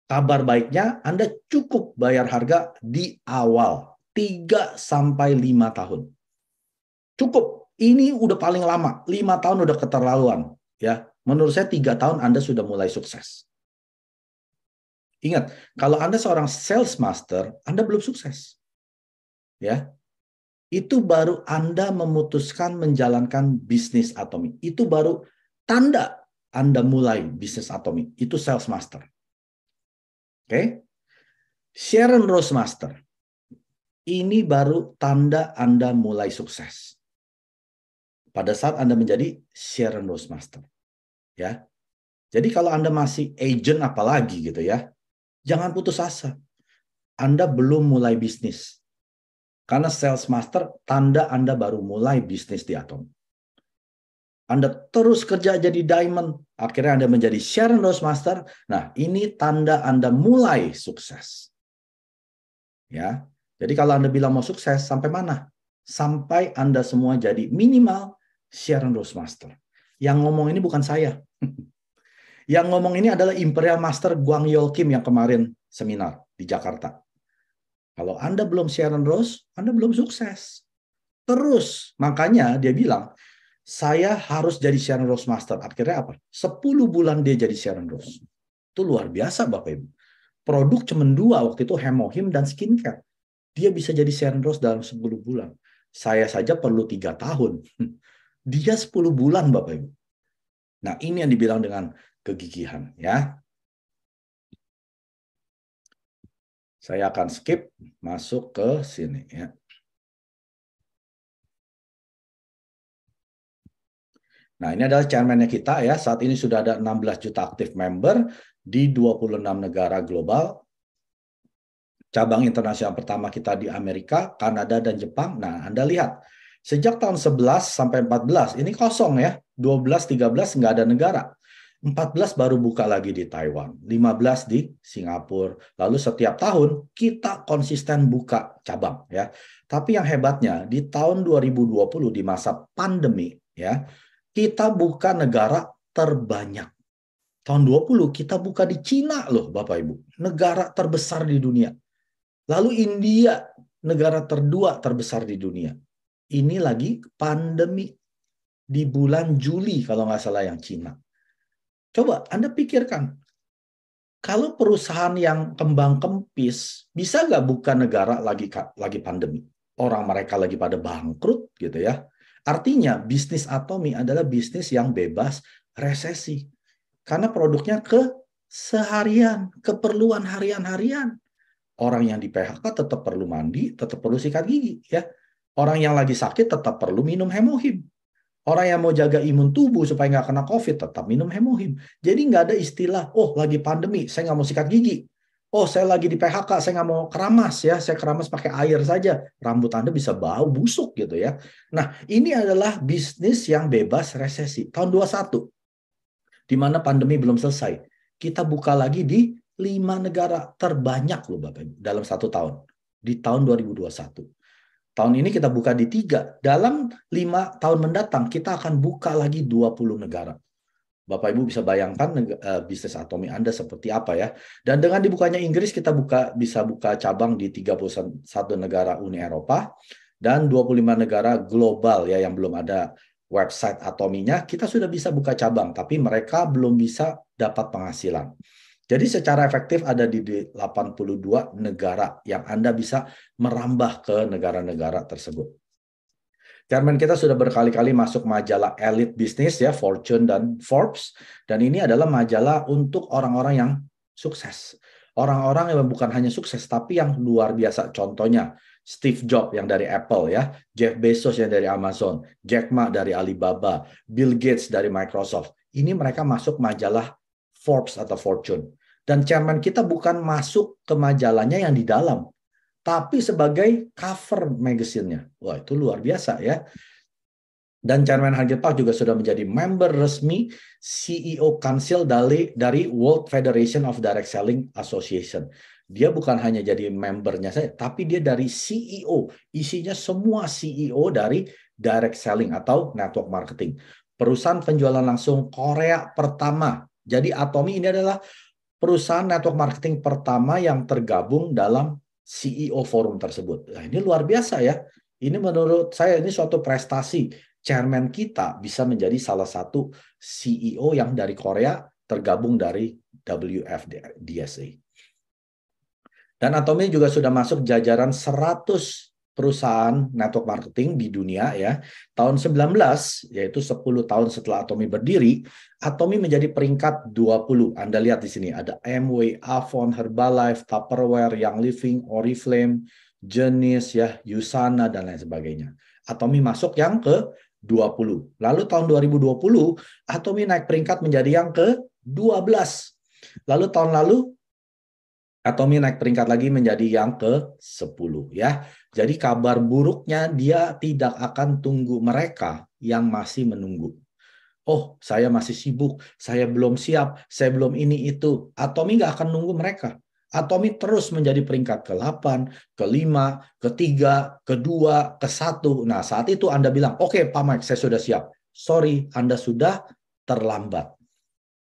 Kabar baiknya, Anda cukup bayar harga di awal. 3 sampai 5 tahun. Cukup. Ini udah paling lama. 5 tahun udah keterlaluan. Ya, menurut saya 3 tahun Anda sudah mulai sukses. Ingat, kalau Anda seorang sales master, Anda belum sukses. Ya, itu baru Anda memutuskan menjalankan bisnis Atomi. Itu baru tanda Anda mulai bisnis Atomi. Itu sales master. Oke? Sharon Rose Master. Ini baru tanda Anda mulai sukses. Pada saat Anda menjadi Sharon Rose Master. Ya. Jadi kalau Anda masih agent apalagi gitu ya, jangan putus asa. Anda belum mulai bisnis. Karena sales master tanda Anda baru mulai bisnis di Atom. Anda terus kerja jadi diamond, akhirnya Anda menjadi Sharon Rose Master. Nah, ini tanda Anda mulai sukses. Ya. Jadi kalau Anda bilang mau sukses, sampai mana? Sampai Anda semua jadi minimal Sharon Rose Master. Yang ngomong ini bukan saya. Yang ngomong ini adalah Imperial Master Guang Yol Kim yang kemarin seminar di Jakarta. Kalau Anda belum Sharon Rose, Anda belum sukses. Terus, makanya dia bilang, saya harus jadi Sharon Rose Master. Akhirnya apa? 10 bulan dia jadi Sharon Rose. Itu luar biasa Bapak Ibu. Produk cuma 2 waktu itu, Hemohim dan skincare. Dia bisa jadi Sharon Rose dalam 10 bulan. Saya saja perlu 3 tahun. Dia 10 bulan Bapak Ibu. Nah ini yang dibilang dengan kegigihan. Ya. Saya akan skip masuk ke sini. Ya. Nah, ini adalah chairman-nya kita ya. Saat ini sudah ada 16 juta aktif member di 26 negara global. Cabang internasional pertama kita di Amerika, Kanada, dan Jepang. Nah, Anda lihat. Sejak tahun 11 sampai 14, ini kosong ya. 12, 13 nggak ada negara. 14 baru buka lagi di Taiwan. 15 di Singapura. Lalu setiap tahun kita konsisten buka cabang ya. Tapi yang hebatnya di tahun 2020 di masa pandemi ya, kita buka negara terbanyak. Tahun 20 kita buka di Cina loh Bapak Ibu. Negara terbesar di dunia. Lalu India, negara kedua terbesar di dunia. Ini lagi pandemi di bulan Juli kalau nggak salah yang Cina. Coba Anda pikirkan, kalau perusahaan yang kembang kempis bisa nggak buka negara lagi pandemi? Orang mereka lagi pada bangkrut gitu ya. Artinya bisnis Atomi adalah bisnis yang bebas resesi. Karena produknya ke seharian, keperluan harian-harian. Orang yang di PHK tetap perlu mandi, tetap perlu sikat gigi. Ya. Orang yang lagi sakit tetap perlu minum Hemohim. Orang yang mau jaga imun tubuh supaya nggak kena COVID tetap minum Hemohim. Jadi nggak ada istilah, oh lagi pandemi, saya nggak mau sikat gigi. Oh saya lagi di PHK, saya nggak mau keramas ya, saya keramas pakai air saja. Rambut Anda bisa bau busuk gitu ya. Nah ini adalah bisnis yang bebas resesi. Tahun 21, di mana pandemi belum selesai. Kita buka lagi di 5 negara terbanyak loh Bapak Ibu dalam 1 tahun. Di tahun 2021. Tahun ini kita buka di 3. Dalam 5 tahun mendatang kita akan buka lagi 20 negara. Bapak Ibu bisa bayangkan bisnis Atomi Anda seperti apa ya. Dan dengan dibukanya Inggris, kita bisa buka cabang di 31 negara Uni Eropa dan 25 negara global ya yang belum ada website Atominya. Kita sudah bisa buka cabang, tapi mereka belum bisa dapat penghasilan. Jadi secara efektif ada di 82 negara yang Anda bisa merambah ke negara-negara tersebut. Chairman kita sudah berkali-kali masuk majalah Elite Business ya, Fortune dan Forbes. Dan ini adalah majalah untuk orang-orang yang sukses. Orang-orang yang bukan hanya sukses, tapi yang luar biasa. Contohnya, Steve Jobs yang dari Apple ya, Jeff Bezos yang dari Amazon, Jack Ma dari Alibaba, Bill Gates dari Microsoft. Ini mereka masuk majalah Forbes atau Fortune. Dan chairman kita bukan masuk ke majalahnya yang di dalam, tapi sebagai cover magazine-nya. Wah, itu luar biasa ya. Dan Chairman Harjit Park juga sudah menjadi member resmi CEO Council dari World Federation of Direct Selling Association. Dia bukan hanya jadi membernya saja, tapi dia dari CEO. Isinya semua CEO dari direct selling atau network marketing. Perusahaan penjualan langsung Korea pertama. Jadi Atomi ini adalah perusahaan network marketing pertama yang tergabung dalam CEO forum tersebut. Nah, ini luar biasa ya. Ini menurut saya ini suatu prestasi. Chairman kita bisa menjadi salah satu CEO yang dari Korea tergabung dari WFDSA. Dan Atomi juga sudah masuk jajaran 100 perusahaan network marketing di dunia ya. Tahun 19, yaitu 10 tahun setelah Atomi berdiri, Atomi menjadi peringkat 20. Anda lihat di sini ada Amway, Avon, Herbalife, Tupperware, Young Living, Oriflame, Genesis ya, Usana dan lain sebagainya. Atomi masuk yang ke 20. Lalu tahun 2020 Atomi naik peringkat menjadi yang ke 12. Lalu tahun lalu Atomi naik peringkat lagi menjadi yang ke-10 ya. Jadi kabar buruknya dia tidak akan tunggu mereka yang masih menunggu. Oh, saya masih sibuk, saya belum siap, saya belum ini itu. Atomi nggak akan nunggu mereka. Atomi terus menjadi peringkat ke-8, ke-5, ke-3, ke-2, ke-1. Nah, saat itu Anda bilang, oke Pak Mike, saya sudah siap. Sorry, Anda sudah terlambat.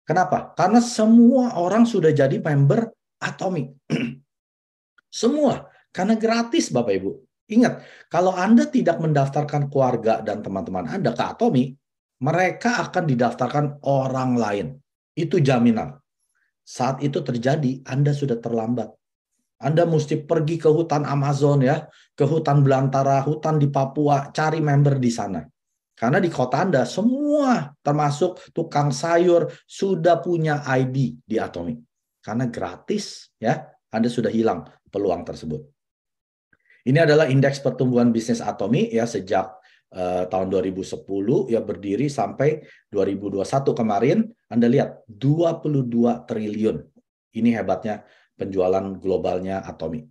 Kenapa? Karena semua orang sudah jadi member Atomi. Semua. Karena gratis Bapak Ibu. Ingat, kalau Anda tidak mendaftarkan keluarga dan teman-teman Anda ke Atomi, mereka akan didaftarkan orang lain. Itu jaminan. Saat itu terjadi, Anda sudah terlambat. Anda mesti pergi ke hutan Amazon ya, ke hutan belantara, hutan di Papua, cari member di sana. Karena di kota Anda, semua termasuk tukang sayur sudah punya ID di Atomi. Karena gratis ya, Anda sudah hilang peluang tersebut. Ini adalah indeks pertumbuhan bisnis Atomi ya sejak tahun 2010 ya berdiri sampai 2021 kemarin. Anda lihat 22 triliun. Ini hebatnya penjualan globalnya Atomi.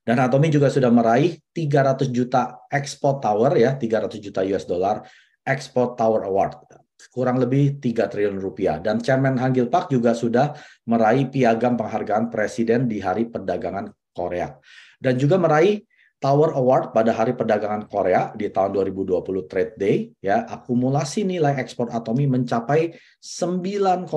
Dan Atomi juga sudah meraih 300 juta Export Tower ya, 300 juta US dollar Export Tower Award. Kurang lebih 3 triliun rupiah. Dan Chairman Hangil Park juga sudah meraih piagam penghargaan Presiden di Hari Perdagangan Korea. Dan juga meraih Tower Award pada Hari Perdagangan Korea di tahun 2020 Trade Day. Ya, akumulasi nilai ekspor Atomi mencapai 9,8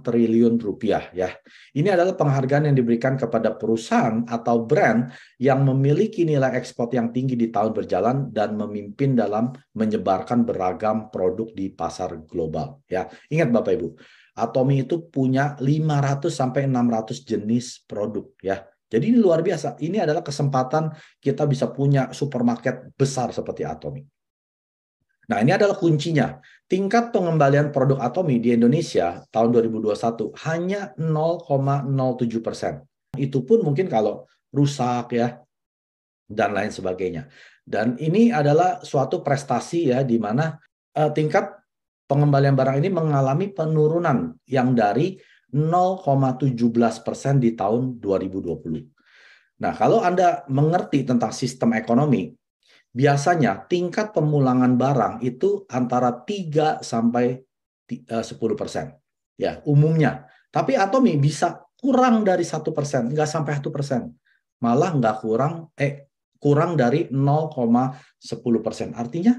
triliun rupiah. Ya, ini adalah penghargaan yang diberikan kepada perusahaan atau brand yang memiliki nilai ekspor yang tinggi di tahun berjalan dan memimpin dalam menyebarkan beragam produk di pasar global. Ya, ingat Bapak Ibu, Atomi itu punya 500 sampai 600 jenis produk ya. Jadi ini luar biasa. Ini adalah kesempatan kita bisa punya supermarket besar seperti Atomi. Nah, ini adalah kuncinya. Tingkat pengembalian produk Atomi di Indonesia tahun 2021 hanya 0,07%. Itu pun mungkin kalau rusak ya dan lain sebagainya. Dan ini adalah suatu prestasi ya di mana tingkat pengembalian barang ini mengalami penurunan yang dari 0,17% di tahun 2020. Nah, kalau Anda mengerti tentang sistem ekonomi, biasanya tingkat pemulangan barang itu antara 3 sampai 10%. Ya, umumnya. Tapi Atomi bisa kurang dari 1%, nggak sampai 1%. Malah nggak kurang dari 0,10%. Artinya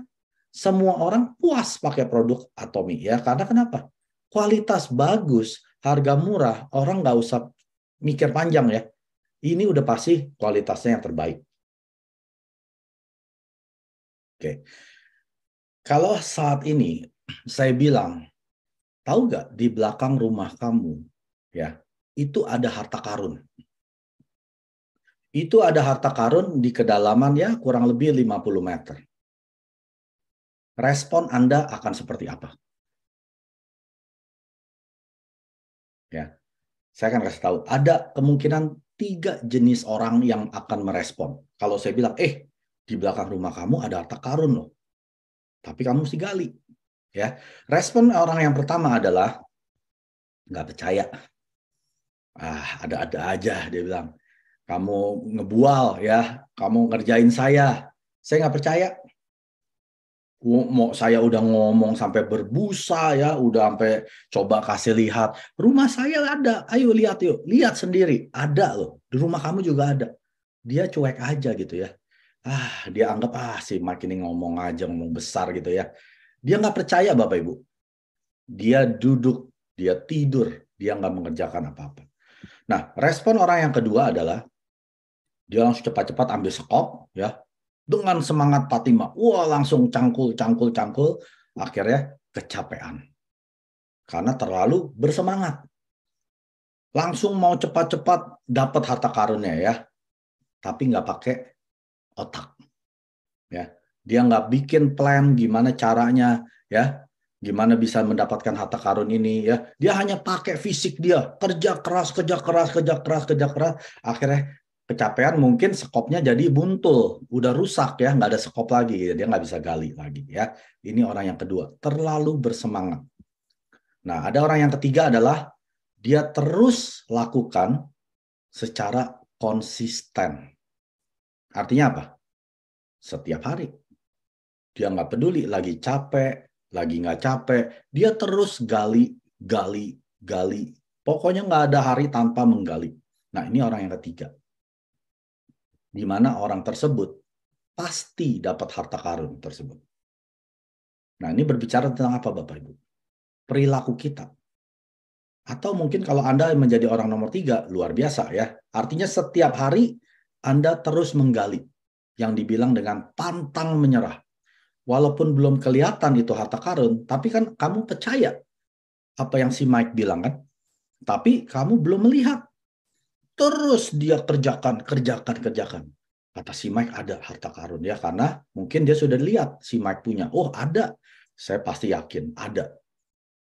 semua orang puas pakai produk Atomy ya. Karena kenapa? Kualitas bagus, harga murah, orang nggak usah mikir panjang ya. Ini udah pasti kualitasnya yang terbaik. Oke. Kalau saat ini saya bilang, tahu nggak di belakang rumah kamu ya, itu ada harta karun. Itu ada harta karun di kedalaman ya kurang lebih 50 meter. Respon Anda akan seperti apa? Ya, saya akan kasih tahu. Ada kemungkinan 3 jenis orang yang akan merespon. Kalau saya bilang, di belakang rumah kamu ada harta karun loh. Tapi kamu mesti gali. Ya, respon orang yang pertama adalah nggak percaya. Ada-ada aja dia bilang. Kamu ngebual ya, kamu ngerjain saya. Saya nggak percaya. Mau saya udah ngomong sampai berbusa ya, udah sampai coba kasih lihat. Rumah saya ada, ayo lihat yuk. Lihat sendiri, ada loh. Di rumah kamu juga ada. Dia cuek aja gitu ya. Dia anggap si Mike ini ngomong aja, ngomong besar gitu ya. Dia nggak percaya Bapak Ibu. Dia duduk, dia tidur, dia nggak mengerjakan apa-apa. Nah, respon orang yang kedua adalah dia langsung cepat-cepat ambil sekop ya, dengan semangat Fatima. Wah, langsung cangkul. Akhirnya kecapean. Karena terlalu bersemangat. Langsung mau cepat-cepat dapat harta karunnya ya. Tapi nggak pakai otak. Ya. Dia nggak bikin plan gimana caranya ya. Gimana bisa mendapatkan harta karun ini ya. Dia hanya pakai fisik dia. Kerja keras. Akhirnya kecapean, mungkin sekopnya jadi buntul, udah rusak ya, nggak ada sekop lagi, dia nggak bisa gali lagi ya. Ini orang yang kedua, terlalu bersemangat. Nah, ada orang yang ketiga adalah dia terus lakukan secara konsisten. Artinya apa? Setiap hari. Dia nggak peduli lagi capek, lagi nggak capek, dia terus gali. Pokoknya nggak ada hari tanpa menggali. Nah, ini orang yang ketiga. Di mana orang tersebut pasti dapat harta karun tersebut. Nah, ini berbicara tentang apa Bapak Ibu? Perilaku kita. Atau mungkin kalau Anda menjadi orang nomor 3, luar biasa ya. Artinya setiap hari Anda terus menggali. Yang dibilang dengan pantang menyerah. Walaupun belum kelihatan itu harta karun, tapi kan kamu percaya apa yang si Mike bilang kan? Tapi kamu belum melihat. Terus dia kerjakan. Kata si Mike ada harta karun ya, karena mungkin dia sudah lihat si Mike punya. Oh ada, saya pasti yakin ada.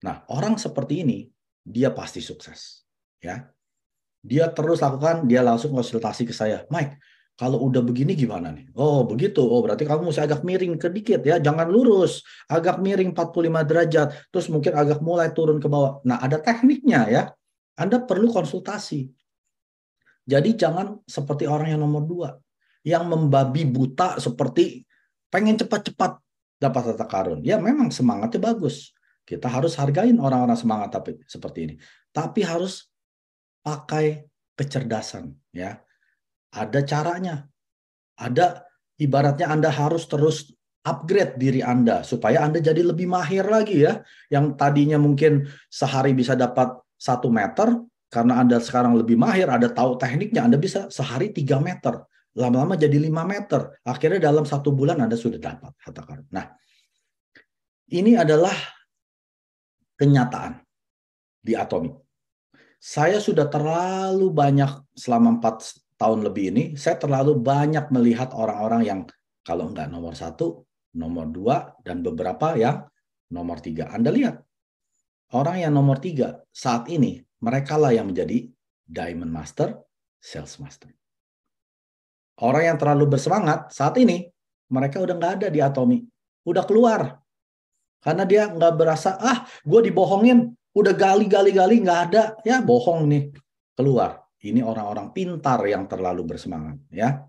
Nah, orang seperti ini dia pasti sukses ya. Dia terus lakukan, dia langsung konsultasi ke saya. Mike, kalau udah begini gimana nih? Oh begitu, oh berarti kamu mesti agak miring sedikit ya, jangan lurus, agak miring 45 derajat, terus mungkin agak mulai turun ke bawah. Nah ada tekniknya ya, Anda perlu konsultasi. Jadi jangan seperti orang yang nomor 2, yang membabi buta seperti pengen cepat-cepat dapat harta karun. Ya memang semangatnya bagus. Kita harus hargain orang-orang semangat tapi seperti ini. Tapi harus pakai kecerdasan ya. Ada caranya. Ada ibaratnya Anda harus terus upgrade diri Anda supaya Anda jadi lebih mahir lagi ya. Yang tadinya mungkin sehari bisa dapat 1 meter, karena Anda sekarang lebih mahir, Anda tahu tekniknya, Anda bisa sehari 3 meter. Lama-lama jadi 5 meter. Akhirnya dalam 1 bulan Anda sudah dapat harta karun. Nah, ini adalah kenyataan di Atomy. Saya sudah terlalu banyak selama 4 tahun lebih ini, saya terlalu banyak melihat orang-orang yang kalau nggak nomor 1, nomor 2, dan beberapa yang nomor 3. Anda lihat, orang yang nomor 3 saat ini, mereka lah yang menjadi Diamond Master, Sales Master. Orang yang terlalu bersemangat saat ini, mereka udah nggak ada di Atomy. Udah keluar. Karena dia nggak berasa, gue dibohongin. Udah gali, nggak ada. Ya bohong nih. Keluar. Ini orang-orang pintar yang terlalu bersemangat. Ya.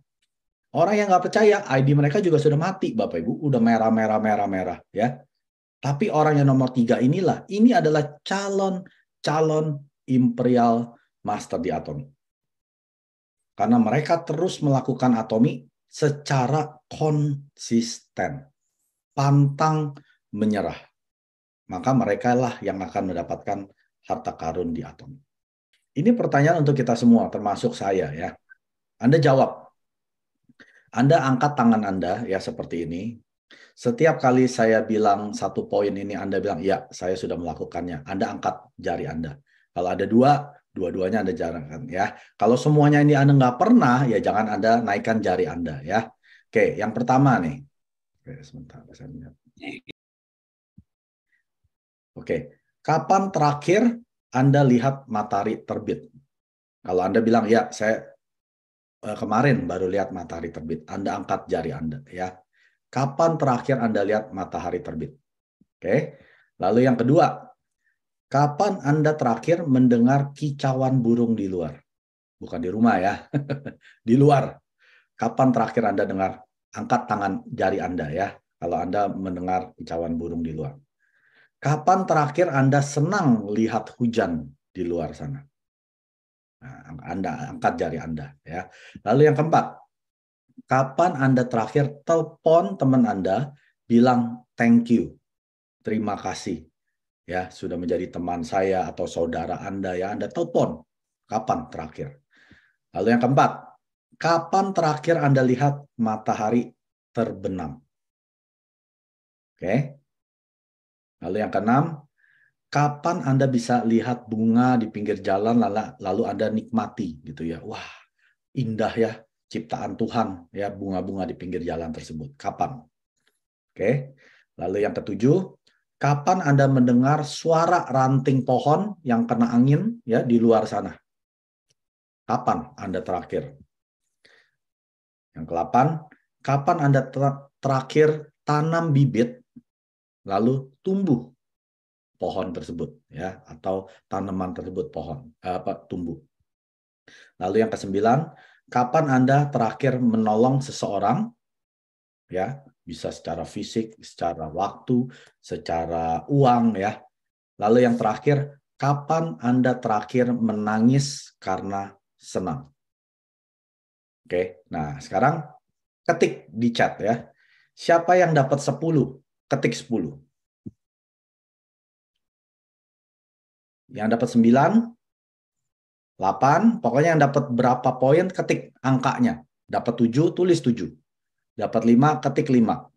Orang yang nggak percaya, ID mereka juga sudah mati, Bapak Ibu. Udah merah. Ya. Tapi orang yang nomor 3 inilah, ini adalah calon Imperial Master di Atomy. Karena mereka terus melakukan Atomy secara konsisten. pantang menyerah, maka mereka lah yang akan mendapatkan harta karun di atom. Ini pertanyaan untuk kita semua, termasuk saya ya. Anda jawab. Anda angkat tangan Anda ya seperti ini. Setiap kali saya bilang satu poin ini, Anda bilang, ya, saya sudah melakukannya. Anda angkat jari Anda. Kalau ada dua-duanya Anda jarangkan ya. Kalau semuanya ini Anda nggak pernah, ya jangan Anda naikkan jari Anda ya. Oke, yang pertama nih. Oke, sebentar, saya lihat. Oke, kapan terakhir Anda lihat matahari terbit? Kalau Anda bilang, ya, saya kemarin baru lihat matahari terbit. Anda angkat jari Anda ya. Kapan terakhir Anda lihat matahari terbit? Oke. Lalu yang kedua, kapan Anda terakhir mendengar kicauan burung di luar? Bukan di rumah ya. Di luar. Kapan terakhir Anda dengar? Angkat tangan jari Anda ya. Kalau Anda mendengar kicauan burung di luar. Kapan terakhir Anda senang lihat hujan di luar sana? Nah, Anda angkat jari Anda ya. Lalu yang keempat, kapan Anda terakhir telepon teman Anda bilang thank you, terima kasih ya sudah menjadi teman saya atau saudara Anda ya, Anda telepon. Kapan terakhir? Lalu yang keempat, kapan terakhir Anda lihat matahari terbenam? Oke. Lalu yang keenam, kapan Anda bisa lihat bunga di pinggir jalan lalu Anda nikmati gitu ya. Wah, indah ya ciptaan Tuhan ya bunga-bunga di pinggir jalan tersebut. Kapan? Oke. Lalu yang ketujuh, kapan Anda mendengar suara ranting pohon yang kena angin ya di luar sana? Kapan Anda terakhir? Yang ke-8, kapan Anda terakhir tanam bibit lalu tumbuh pohon tersebut ya atau tanaman tersebut tumbuh. Lalu yang ke-9, kapan Anda terakhir menolong seseorang ya, bisa secara fisik, secara waktu, secara uang ya. Lalu yang terakhir, kapan Anda terakhir menangis karena senang? Oke. Nah, sekarang ketik di chat ya. Siapa yang dapat 10? Ketik 10. Yang dapat 9, 8, pokoknya yang dapat berapa poin ketik angkanya. Dapat 7, tulis 7. Dapat 5, ketik 5.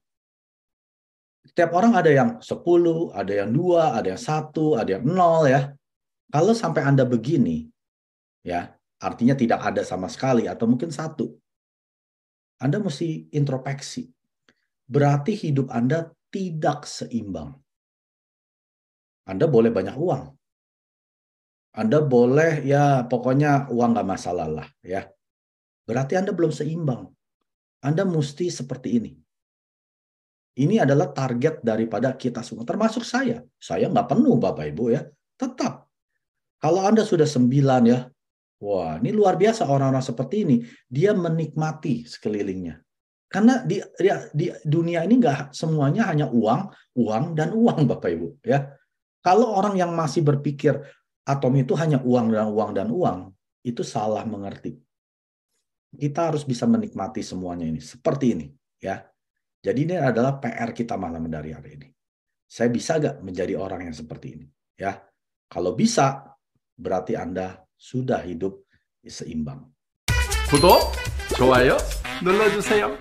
Setiap orang ada yang 10, ada yang 2, ada yang 1, ada yang 0 ya. Kalau sampai Anda begini, ya artinya tidak ada sama sekali atau mungkin 1. Anda mesti introspeksi. Berarti hidup Anda tidak seimbang. Anda boleh banyak uang. Anda boleh ya pokoknya uang nggak masalah lah ya. Berarti Anda belum seimbang. Anda mesti seperti ini. Ini adalah target daripada kita semua, termasuk saya. Saya nggak penuh Bapak Ibu ya. Tetap. Kalau Anda sudah 9 ya, wah ini luar biasa orang-orang seperti ini. Dia menikmati sekelilingnya. Karena di dunia ini nggak semuanya hanya uang, uang, dan uang Bapak Ibu ya. Kalau orang yang masih berpikir atom itu hanya uang dan uang dan uang, itu salah mengerti. Kita harus bisa menikmati semuanya ini seperti ini ya. Jadi ini adalah PR kita malam dari hari ini. Saya bisa nggak menjadi orang yang seperti ini ya? Kalau bisa, berarti Anda sudah hidup seimbang. 구독, 좋아요 눌러주세요.